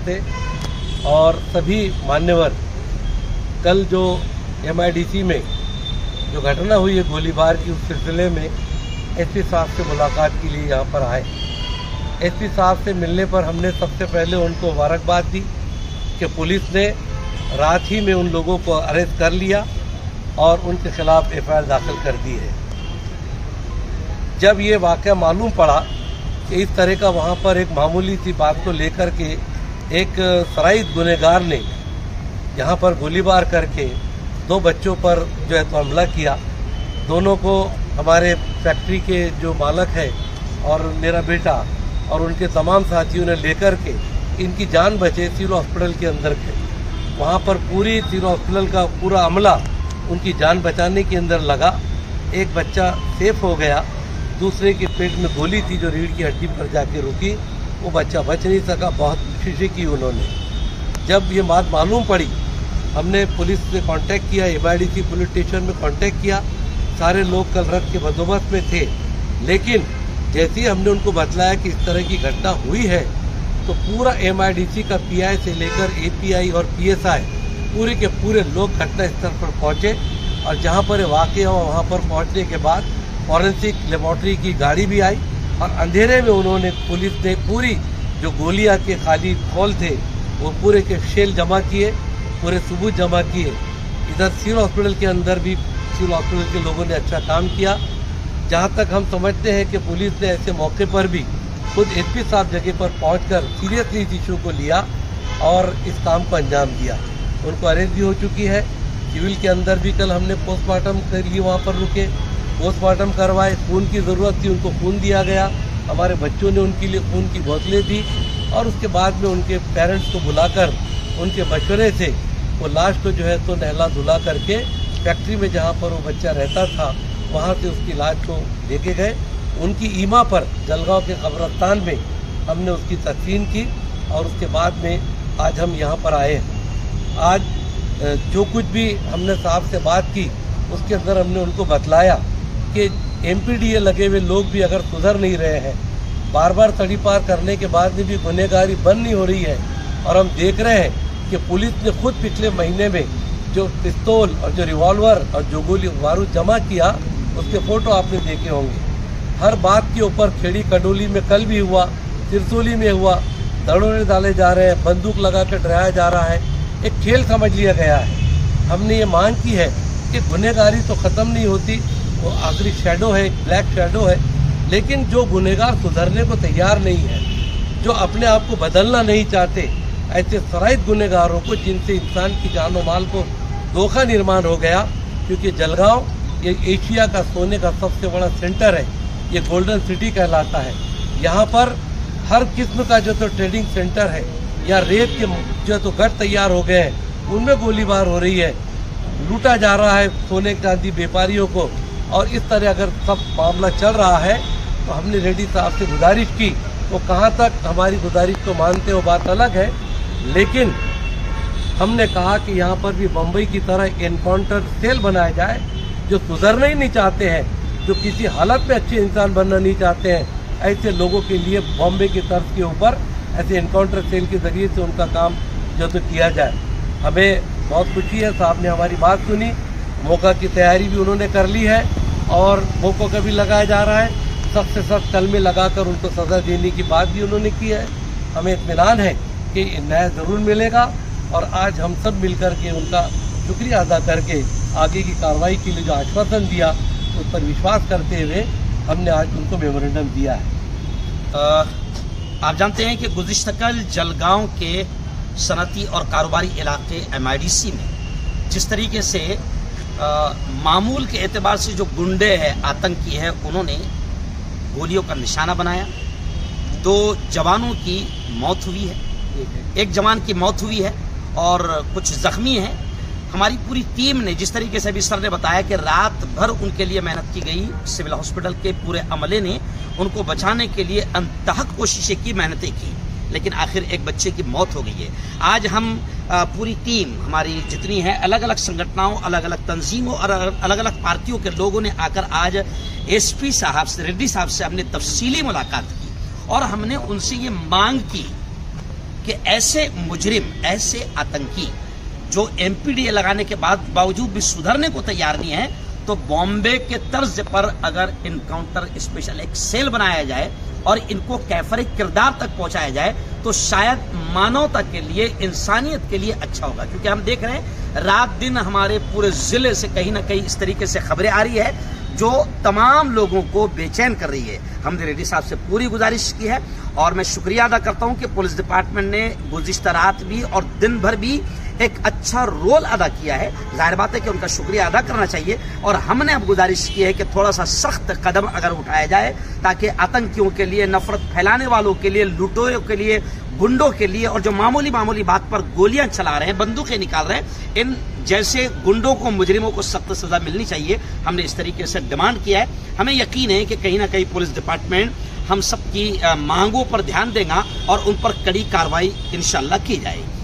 नमस्ते। और सभी मान्यवर, कल जो MIDC में जो घटना हुई है गोलीबार की, उस सिलसिले में SP साहब से मुलाकात के लिए यहाँ पर आए। SP साहब से मिलने पर हमने सबसे पहले उनको मुबारकबाद दी कि पुलिस ने रात ही में उन लोगों को अरेस्ट कर लिया और उनके खिलाफ FIR दाखिल कर दी है। जब ये वाक़या मालूम पड़ा कि इस तरह का वहाँ पर एक मामूली सी बात को लेकर के एक सराइद गुनहगार ने यहाँ पर गोलीबार करके 2 बच्चों पर जो है तो हमला किया। दोनों को हमारे फैक्ट्री के जो मालक है और मेरा बेटा और उनके तमाम साथियों ने लेकर के इनकी जान बचे सिविल हॉस्पिटल के अंदर के, वहाँ पर पूरी सिविल हॉस्पिटल का पूरा अमला उनकी जान बचाने के अंदर लगा। एक बच्चा सेफ हो गया, दूसरे के पेट में गोली थी जो रीढ़ की हड्डी पर जाके रुकी, वो बच्चा बच नहीं सका। बहुत कोशिशें की उन्होंने। जब ये बात मालूम पड़ी, हमने पुलिस से कांटेक्ट किया, MIDC पुलिस स्टेशन में कांटेक्ट किया। सारे लोग कल रात के बंदोबस्त में थे, लेकिन जैसे ही हमने उनको बतलाया कि इस तरह की घटना हुई है, तो पूरा MIDC का PI से लेकर API और PSI पूरे के पूरे लोग घटना स्थल पर पहुंचे। और जहां पर वाक़या हुआ वहां पर पहुंचने के बाद फॉरेंसिक लेबोरेटरी की गाड़ी भी आई और अंधेरे में उन्होंने, पुलिस ने पूरी जो गोलियां के खाली खोल थे वो पूरे के शेल जमा किए, पूरे सबूत जमा किए। इधर सिविल हॉस्पिटल के अंदर भी सिविल हॉस्पिटल के लोगों ने अच्छा काम किया। जहां तक हम समझते हैं कि पुलिस ने ऐसे मौके पर भी खुद SP साहब जगह पर पहुंचकर सीरियसली इस इशू को लिया और इस काम को अंजाम दिया। उनको अरेस्ट भी हो चुकी है। सिविल के अंदर भी कल हमने पोस्टमार्टम के लिए वहाँ पर रुके, पोस्टमार्टम करवाए। खून की ज़रूरत थी, उनको खून दिया गया। हमारे बच्चों ने उनके लिए खून की बोतलें दी और उसके बाद में उनके पेरेंट्स को बुलाकर उनके मशवरे से वो लाश को जो है तो नहला धुला करके फैक्ट्री में जहाँ पर वो बच्चा रहता था वहाँ से उसकी लाश को लेके गए। उनकी ईमा पर जलगांव के कब्रिस्तान में हमने उसकी तदफीन की और उसके बाद में आज हम यहाँ पर आए हैं। आज जो कुछ भी हमने साहब से बात की उसके अंदर हमने उनको बतलाया कि MPDA लगे हुए लोग भी अगर सुधर नहीं रहे हैं, बार बार तड़ी पार करने के बाद में भी गुनहगारी बंद नहीं हो रही है। और हम देख रहे हैं कि पुलिस ने खुद पिछले महीने में जो पिस्तौल और जो रिवॉल्वर और जो गोली बारूद जमा किया उसके फ़ोटो आपने देखे होंगे। हर बात के ऊपर खेड़ी कडोली में कल भी हुआ, सिरसोली में हुआ, दड़ोने डाले जा रहे हैं, बंदूक लगा कर डराया जा रहा है। एक खेल समझ लिया गया है। हमने ये मांग की है कि गुनहगारी तो ख़त्म नहीं होती, वो आखिरी शैडो है, एक ब्लैक शैडो है। लेकिन जो गुनहगार सुधरने को तैयार नहीं है, जो अपने आप को बदलना नहीं चाहते, ऐसे सराइद गुनहगारों को, जिनसे इंसान की जान और माल को धोखा निर्माण हो गया। क्योंकि जलगांव ये एशिया का सोने का सबसे बड़ा सेंटर है, ये गोल्डन सिटी कहलाता है। यहाँ पर हर किस्म का जो तो ट्रेडिंग सेंटर है या रेत के जो तो गढ़ तैयार हो गए हैं, उनमें गोलीबार हो रही है, लूटा जा रहा है सोने चांदी व्यापारियों को। और इस तरह अगर सब मामला चल रहा है तो हमने रेड्डी साहब से गुजारिश की, तो कहाँ तक हमारी गुजारिश को मानते हो बात अलग है, लेकिन हमने कहा कि यहाँ पर भी बम्बई की तरह एनकाउंटर सेल बनाया जाए। जो सुधरना ही नहीं चाहते हैं, जो किसी हालत में अच्छे इंसान बनना नहीं चाहते हैं, ऐसे लोगों के लिए बॉम्बे की तर्ज के ऊपर ऐसे एनकाउंटर सेल के जरिए से उनका काम जो तो किया जाए। हमें बहुत खुशी है, साहब ने हमारी बात सुनी, मौका की तैयारी भी उन्होंने कर ली है और मौक़ों का भी लगाया जा रहा है। सख्त से सख्त कलमे लगाकर उनको सज़ा देने की बात भी उन्होंने की है। हमें इत्मीनान है कि न्याय ज़रूर मिलेगा और आज हम सब मिलकर के उनका शुक्रिया अदा करके आगे की कार्रवाई के लिए जो आश्वासन दिया उस पर विश्वास करते हुए हमने आज उनको मेमोरेंडम दिया है। आप जानते हैं कि गुज़िश्ता कल जलगांव के सनती और कारोबारी इलाके MIDC में जिस तरीके से मामूल के एतबार से जो गुंडे हैं, आतंकी है, उन्होंने गोलियों का निशाना बनाया। 2 जवानों की मौत हुई है, एक जवान की मौत हुई है और कुछ जख्मी हैं। हमारी पूरी टीम ने, जिस तरीके से अभी सर ने बताया कि रात भर उनके लिए मेहनत की गई, सिविल हॉस्पिटल के पूरे अमले ने उनको बचाने के लिए अनतहक कोशिशें की, मेहनतें की, लेकिन आखिर एक बच्चे की मौत हो गई है। आज हम पूरी टीम हमारी जितनी है, अलग अलग संगठनों, अलग अलग तंजीमों और अलग अलग पार्टियों के लोगों ने आकर आज SP साहब से, रेड्डी साहब से हमने तफसीली मुलाकात की और हमने उनसे ये मांग की कि ऐसे मुजरिम, ऐसे आतंकी जो एमपीडीए लगाने के बावजूद भी सुधरने को तैयार नहीं है, तो बॉम्बे के तर्ज पर अगर इनकाउंटर स्पेशल एक सेल बनाया जाए और इनको कैफर किरदार तक पहुंचाया जाए तो शायद मानवता के लिए, इंसानियत के लिए अच्छा होगा। क्योंकि हम देख रहे हैं रात दिन हमारे पूरे जिले से कहीं ना कहीं इस तरीके से खबरें आ रही है जो तमाम लोगों को बेचैन कर रही है। हमने रेड्डी साहब से पूरी गुजारिश की है और मैं शुक्रिया अदा करता हूं कि पुलिस डिपार्टमेंट ने गुज़िश्ता रात भी और दिन भर भी एक अच्छा रोल अदा किया है। जाहिर बात है कि उनका शुक्रिया अदा करना चाहिए और हमने अब गुजारिश की है कि थोड़ा सा सख्त कदम अगर उठाया जाए ताकि आतंकियों के लिए, नफरत फैलाने वालों के लिए, लुटेरों के लिए, गुंडों के लिए और जो मामूली बात पर गोलियां चला रहे हैं, बंदूकें निकाल रहे हैं, इन जैसे गुंडों को, मुजरिमों को सख्त सजा मिलनी चाहिए। हमने इस तरीके से डिमांड किया है। हमें यकीन है कि कहीं ना कहीं पुलिस डिपार्टमेंट हम सबकी मांगों पर ध्यान देगा और उन पर कड़ी कार्रवाई इंशाल्लाह की जाएगी।